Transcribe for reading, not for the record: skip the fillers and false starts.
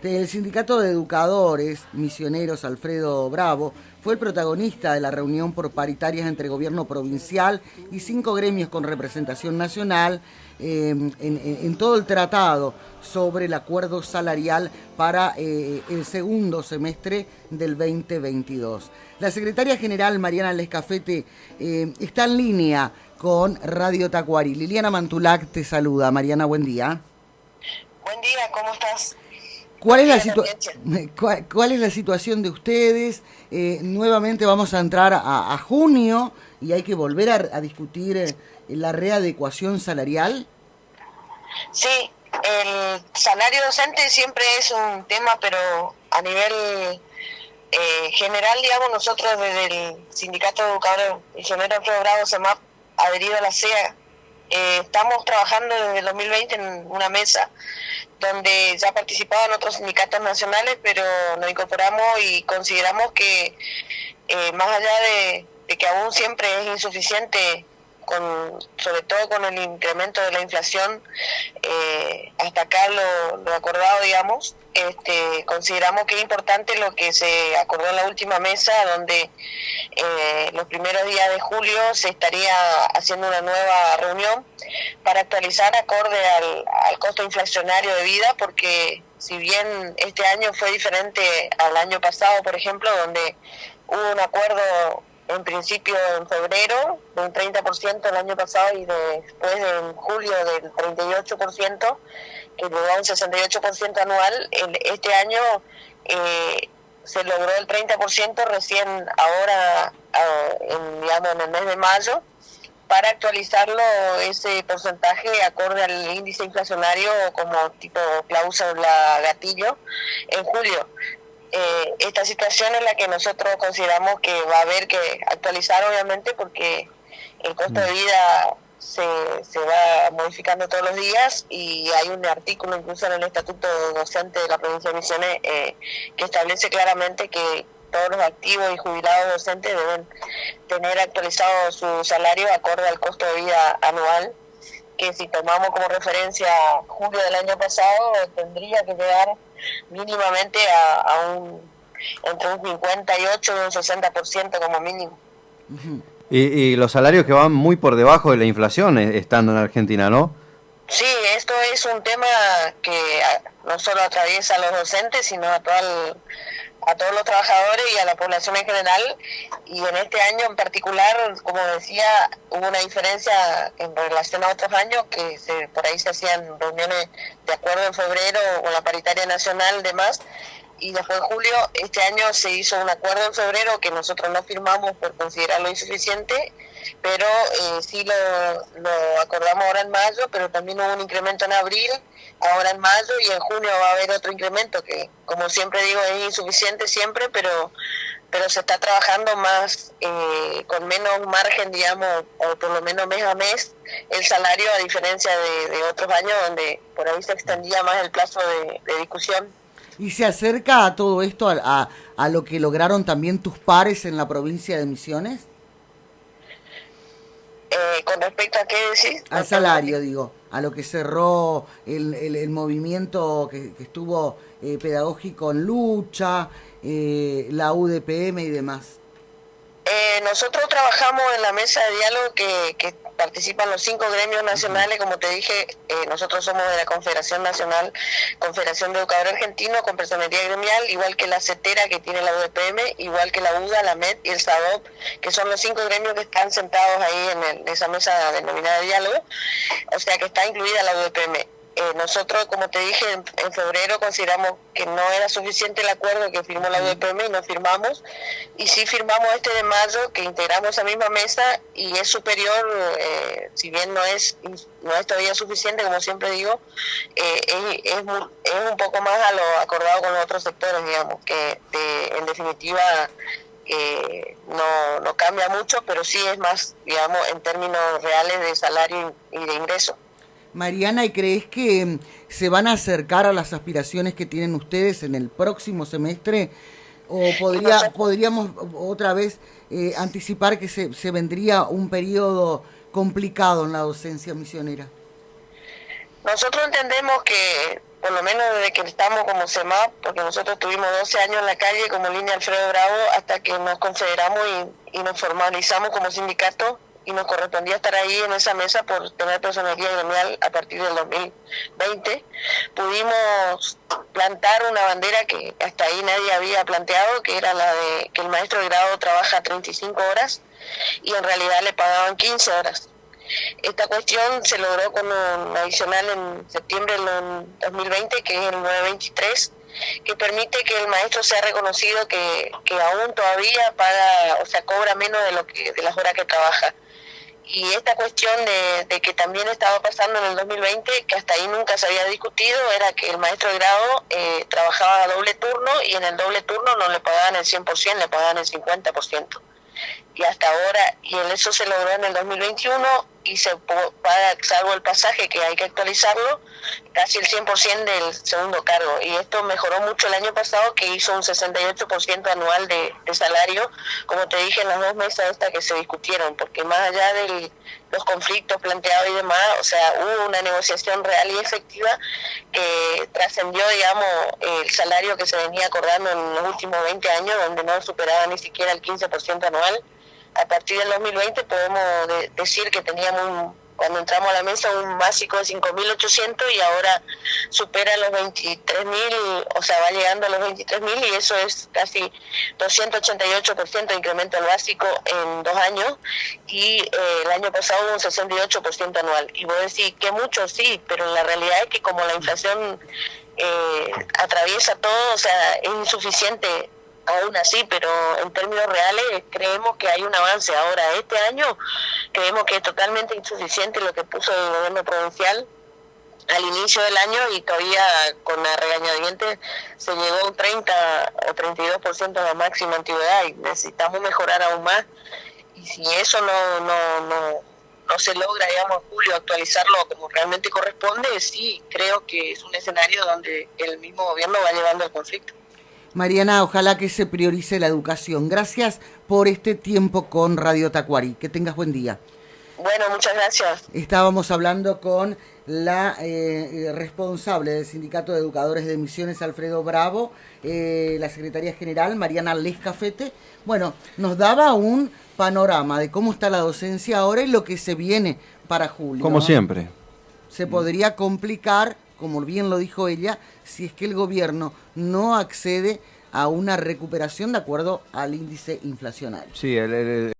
El Sindicato de Educadores Misioneros Alfredo Bravo fue el protagonista de la reunión por paritarias entre gobierno provincial y 5 gremios con representación nacional en todo el tratado sobre el acuerdo salarial para el segundo semestre del 2022. La secretaria general Mariana Lescafete está en línea con Radio Tacuari. Liliana Mantulac te saluda. Mariana, buen día. Buen día, ¿cómo estás? ¿Cuál es la situación de ustedes? Nuevamente vamos a entrar a junio y hay que volver a discutir la readecuación salarial. Sí, el salario docente siempre es un tema, pero a nivel general, digamos, nosotros desde el Sindicato de Educadores Misioneros Alfredo Bravo, SEMAP, adherido a la CEA, estamos trabajando desde el 2020 en una mesa donde ya participaban otros sindicatos nacionales, pero nos incorporamos y consideramos que más allá de que aún siempre es insuficiente, sobre todo con el incremento de la inflación, hasta acá lo acordado, digamos, consideramos que es importante lo que se acordó en la última mesa, donde los primeros días de julio se estaría haciendo una nueva reunión para actualizar acorde al costo inflacionario de vida, porque si bien este año fue diferente al año pasado, por ejemplo, donde hubo un acuerdo en principio en febrero de un 30% el año pasado y después en julio del 38%, que llegó a un 68% anual. Este año se logró el 30% recién ahora, en el mes de mayo, para actualizarlo ese porcentaje acorde al índice inflacionario como tipo cláusula gatillo en julio. Esta situación es la que nosotros consideramos que va a haber que actualizar, obviamente, porque el costo de vida se va modificando todos los días, y hay un artículo incluso en el Estatuto Docente de la Provincia de Misiones que establece claramente que todos los activos y jubilados docentes deben tener actualizado su salario acorde al costo de vida anual, que si tomamos como referencia julio del año pasado, tendría que llegar mínimamente entre un 58 y un 60% como mínimo. Y los salarios que van muy por debajo de la inflación estando en Argentina, ¿no? Sí, esto es un tema que no solo atraviesa a los docentes, sino a todos los trabajadores y a la población en general, y en este año en particular, como decía, hubo una diferencia en relación a otros años, que por ahí se hacían reuniones de acuerdo en febrero con la paritaria nacional y demás, y después en julio. Este año se hizo un acuerdo en febrero que nosotros no firmamos por considerarlo insuficiente, pero sí lo acordamos ahora en mayo, pero también hubo un incremento en abril, ahora en mayo, y en junio va a haber otro incremento que, como siempre digo, es insuficiente siempre, pero se está trabajando más, con menos margen, digamos, o por lo menos mes a mes, el salario, a diferencia de otros años donde por ahí se extendía más el plazo de discusión. ¿Y se acerca a todo esto a lo que lograron también tus pares en la provincia de Misiones? ¿Con respecto a qué decís? Al salario, digo, a lo que cerró el movimiento que estuvo pedagógico en lucha, la UDPM y demás. Nosotros trabajamos en la mesa de diálogo que participan los 5 gremios nacionales. Como te dije, nosotros somos de la Confederación Nacional, Confederación de Educadores Argentinos, con personería gremial, igual que la CETERA, que tiene la UDPM, igual que la UDA, la MED y el SADOP, que son los 5 gremios que están sentados ahí en esa mesa denominada de diálogo, o sea que está incluida la UDPM. Nosotros, como te dije, en febrero consideramos que no era suficiente el acuerdo que firmó la UDPM y no firmamos, y sí firmamos este de mayo, que integramos esa misma mesa, y es superior, si bien no es todavía suficiente, como siempre digo, es un poco más a lo acordado con los otros sectores, digamos, que en definitiva no cambia mucho, pero sí es más, digamos, en términos reales de salario y de ingreso. Mariana, ¿y crees que se van a acercar a las aspiraciones que tienen ustedes en el próximo semestre? ¿O podríamos otra vez anticipar que se vendría un periodo complicado en la docencia misionera? Nosotros entendemos que por lo menos desde que estamos como CEMAP, porque nosotros tuvimos 12 años en la calle como línea Alfredo Bravo, hasta que nos confederamos y nos formalizamos como sindicato, y nos correspondía estar ahí en esa mesa por tener personería gremial a partir del 2020. Pudimos plantar una bandera que hasta ahí nadie había planteado, que era la de que el maestro de grado trabaja 35 horas y en realidad le pagaban 15 horas. Esta cuestión se logró con un adicional en septiembre del 2020, que es el 923, que permite que el maestro sea reconocido que aún todavía paga, o sea, cobra menos de las horas que trabaja. Y esta cuestión de que también estaba pasando en el 2020, que hasta ahí nunca se había discutido, era que el maestro de grado trabajaba a doble turno, y en el doble turno no le pagaban el 100%, le pagaban el 50%. Y hasta ahora, y eso se logró en el 2021, y se paga, salvo el pasaje que hay que actualizarlo, casi el 100% del segundo cargo. Y esto mejoró mucho el año pasado, que hizo un 68% anual de salario, como te dije en las dos mesas estas que se discutieron, porque más allá de los conflictos planteados y demás, o sea, hubo una negociación real y efectiva que trascendió, digamos, el salario que se venía acordando en los últimos 20 años, donde no superaba ni siquiera el 15% anual. A partir del 2020 podemos decir que teníamos, cuando entramos a la mesa, un básico de 5.800, y ahora supera los 23.000, o sea, va llegando a los 23.000, y eso es casi 288% de incremento al básico en 2 años, y el año pasado hubo un 68% anual. Y vos decís que mucho, sí, pero la realidad es que como la inflación atraviesa todo, o sea, es insuficiente aún así, pero en términos reales creemos que hay un avance. Ahora, este año creemos que es totalmente insuficiente lo que puso el gobierno provincial al inicio del año, y todavía con la regañadientes se llegó a un 30 o 32% de la máxima antigüedad, y necesitamos mejorar aún más. Y si eso no se logra, digamos, en julio actualizarlo como realmente corresponde, sí creo que es un escenario donde el mismo gobierno va llevando el conflicto. Mariana, ojalá que se priorice la educación. Gracias por este tiempo con Radio Tacuarí. Que tengas buen día. Bueno, muchas gracias. Estábamos hablando con la responsable del Sindicato de Educadores de Misiones, Alfredo Bravo, la secretaria general, Mariana Lescafete. Bueno, nos daba un panorama de cómo está la docencia ahora y lo que se viene para julio. Como siempre. Se podría complicar, como bien lo dijo ella, si es que el gobierno no accede a una recuperación de acuerdo al índice inflacionario. Sí,